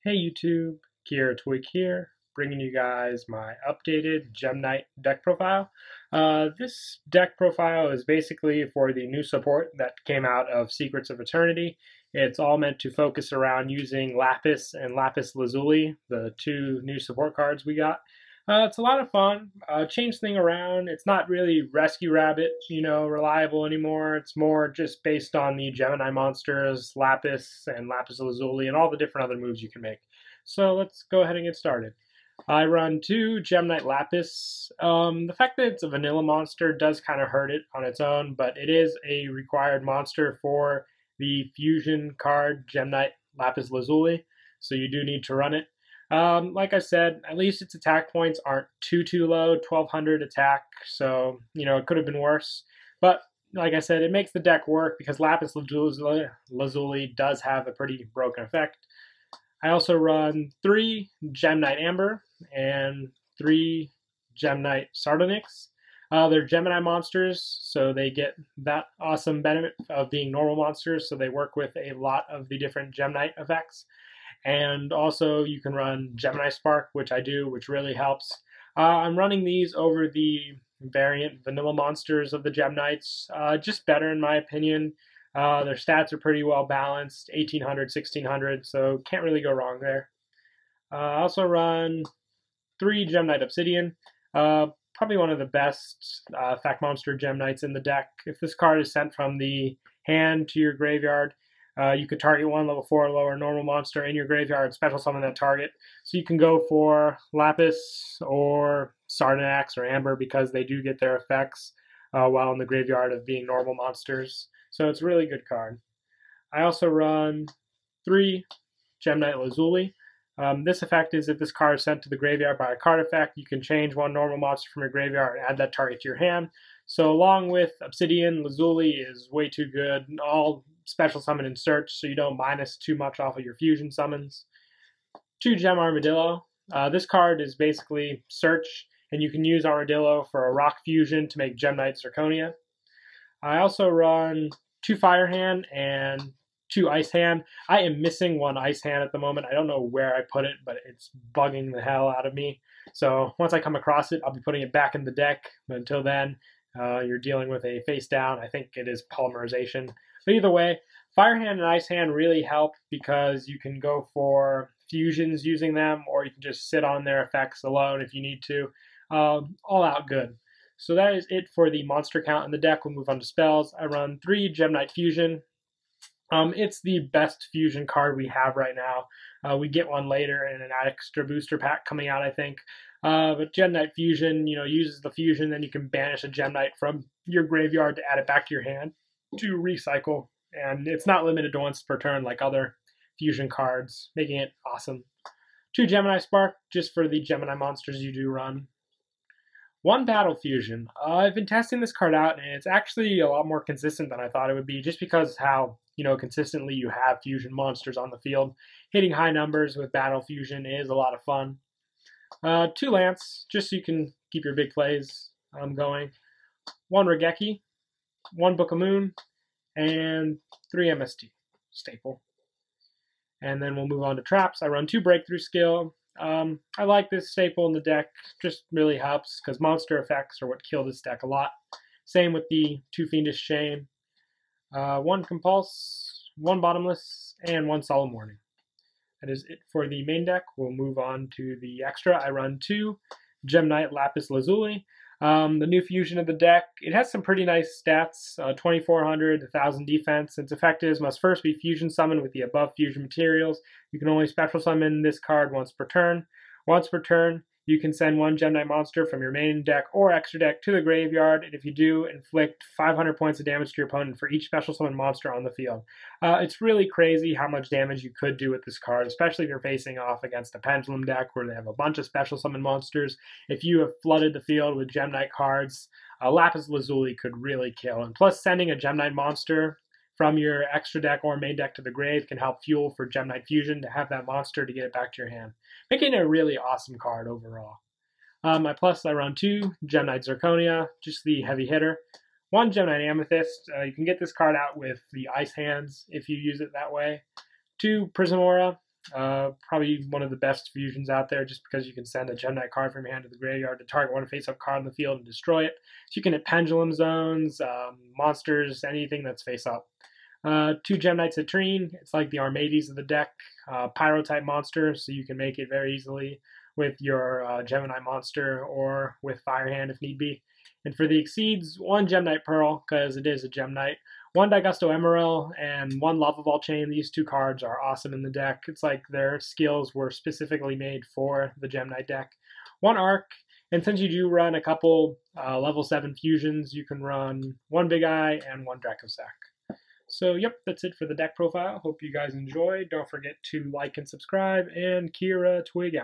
Hey YouTube, Kiera Twig here, bringing you guys my updated Gem Knight deck profile. This deck profile is basically for the new support that came out of Secrets of Eternity. It's all meant to focus around using Lapis and Lapis Lazuli, the two new support cards we got. It's a lot of fun. Change thing around. It's not really Rescue Rabbit, reliable anymore. It's more just based on the Gemini monsters, Lapis and Lapis Lazuli, and all the different other moves you can make. So let's go ahead and get started. I run two Gem Knight Lapis. The fact that it's a vanilla monster does kind of hurt it on its own, but it is a required monster for the fusion card Gem Knight Lapis Lazuli, so you do need to run it. Like I said, at least its attack points aren't too low, 1200 attack, so, it could have been worse. But, like I said, it makes the deck work because Lapis Lazuli does have a pretty broken effect. I also run 3 Gem Knight Amber and 3 Gem Knight Sardonyx. They're Gemini monsters, so they get that awesome benefit of being normal monsters, so they work with a lot of the different Gem Knight effects. And also you can run Gemini Spark, which I do, which really helps. I'm running these over the variant vanilla monsters of the Gem Knights, just better in my opinion. Their stats are pretty well balanced, 1800, 1600, so can't really go wrong there. I also run 3 Gem Knight Obsidian, probably one of the best Fact Monster Gem Knights in the deck. If this card is sent from the hand to your graveyard, you could target one level 4 or lower normal monster in your graveyard, special summon that target. So you can go for Lapis or Sardonyx or Amber because they do get their effects while in the graveyard of being normal monsters. So it's a really good card. I also run 3 Gem Knight Lazuli. This effect is if this card is sent to the graveyard by a card effect, you can change one normal monster from your graveyard and add that target to your hand. So along with Obsidian, Lazuli is way too good. All special summon and search, so you don't minus too much off of your fusion summons. 2 Gem Armadillo. This card is basically search, and you can use Armadillo for a rock fusion to make Gem Knight Zirconia. I also run 2 Fire Hand and 2 Ice Hand. I am missing 1 Ice Hand at the moment. I don't know where I put it, but it's bugging the hell out of me. So once I come across it, I'll be putting it back in the deck. But until then, you're dealing with a face down. I think it is polymerization. But either way, Fire Hand and Ice Hand really help because you can go for fusions using them, or you can just sit on their effects alone if you need to. All out good. So that is it for the monster count in the deck. We'll move on to spells. I run 3 Gem Knight Fusion. It's the best fusion card we have right now. We get one later in an extra booster pack coming out, I think. But Gem Knight Fusion, uses the fusion, then you can banish a Gem Knight from your graveyard to add it back to your hand to recycle. And it's not limited to once per turn like other fusion cards, making it awesome. 2 Gemini Spark, just for the Gemini monsters you do run. 1 Battle Fusion. I've been testing this card out, and it's actually a lot more consistent than I thought it would be, just because how consistently you have fusion monsters on the field. Hitting high numbers with Battle Fusion is a lot of fun. 2 Lance, just so you can keep your big plays going. 1 Raigeki, 1 Book of Moon, and 3 MST, staple. And then we'll move on to traps. I run 2 Breakthrough Skill. I like this staple in the deck, just really helps because monster effects are what kill this deck a lot. Same with the 2 Fiendish Chain, 1 Compulse, 1 Bottomless, and 1 Solemn Warning. That is it for the main deck. We'll move on to the extra. I run 2 Gem Knight Lapis Lazuli. The new fusion of the deck, it has some pretty nice stats, 2400, 1000 defense. Its effectives must first be fusion summoned with the above fusion materials. You can only special summon this card once per turn. Once per turn, you can send 1 Gem Knight monster from your main deck or extra deck to the graveyard, and if you do, inflict 500 points of damage to your opponent for each special summon monster on the field. It's really crazy how much damage you could do with this card, especially if you're facing off against a Pendulum deck where they have a bunch of special summon monsters. If you have flooded the field with Gem Knight cards, Lapis Lazuli could really kill. And plus, sending a Gem Knight monster from your extra deck or main deck to the grave can help fuel for Gem Knight Fusion to have that monster to get it back to your hand, making it a really awesome card overall. My plus, I run 2 Gem Knight Zirconia, just the heavy hitter. 1 Gem Knight Amethyst. You can get this card out with the Ice Hands if you use it that way. 2 Prism Aura. Probably one of the best fusions out there just because you can send a Gem Knight card from your hand to the graveyard to target one face-up card on the field and destroy it. So you can hit Pendulum Zones, monsters, anything that's face-up. 2 Gem Knight Citrine. It's like the Armades of the deck. Pyro-type monster, so you can make it very easily with your Gemini monster or with Firehand if need be. And for the Exceeds, 1 Gem Knight Pearl, because it is a Gem Knight. 1 Daigusto Emerald and 1 Lava Ball Chain. These 2 cards are awesome in the deck. It's like their skills were specifically made for the Gem Knight deck. 1 Arc, and since you do run a couple level 7 fusions, you can run 1 Big Eye and 1 Dracossack. So, yep, that's it for the deck profile. Hope you guys enjoyed. Don't forget to like and subscribe, and Kira Twig out.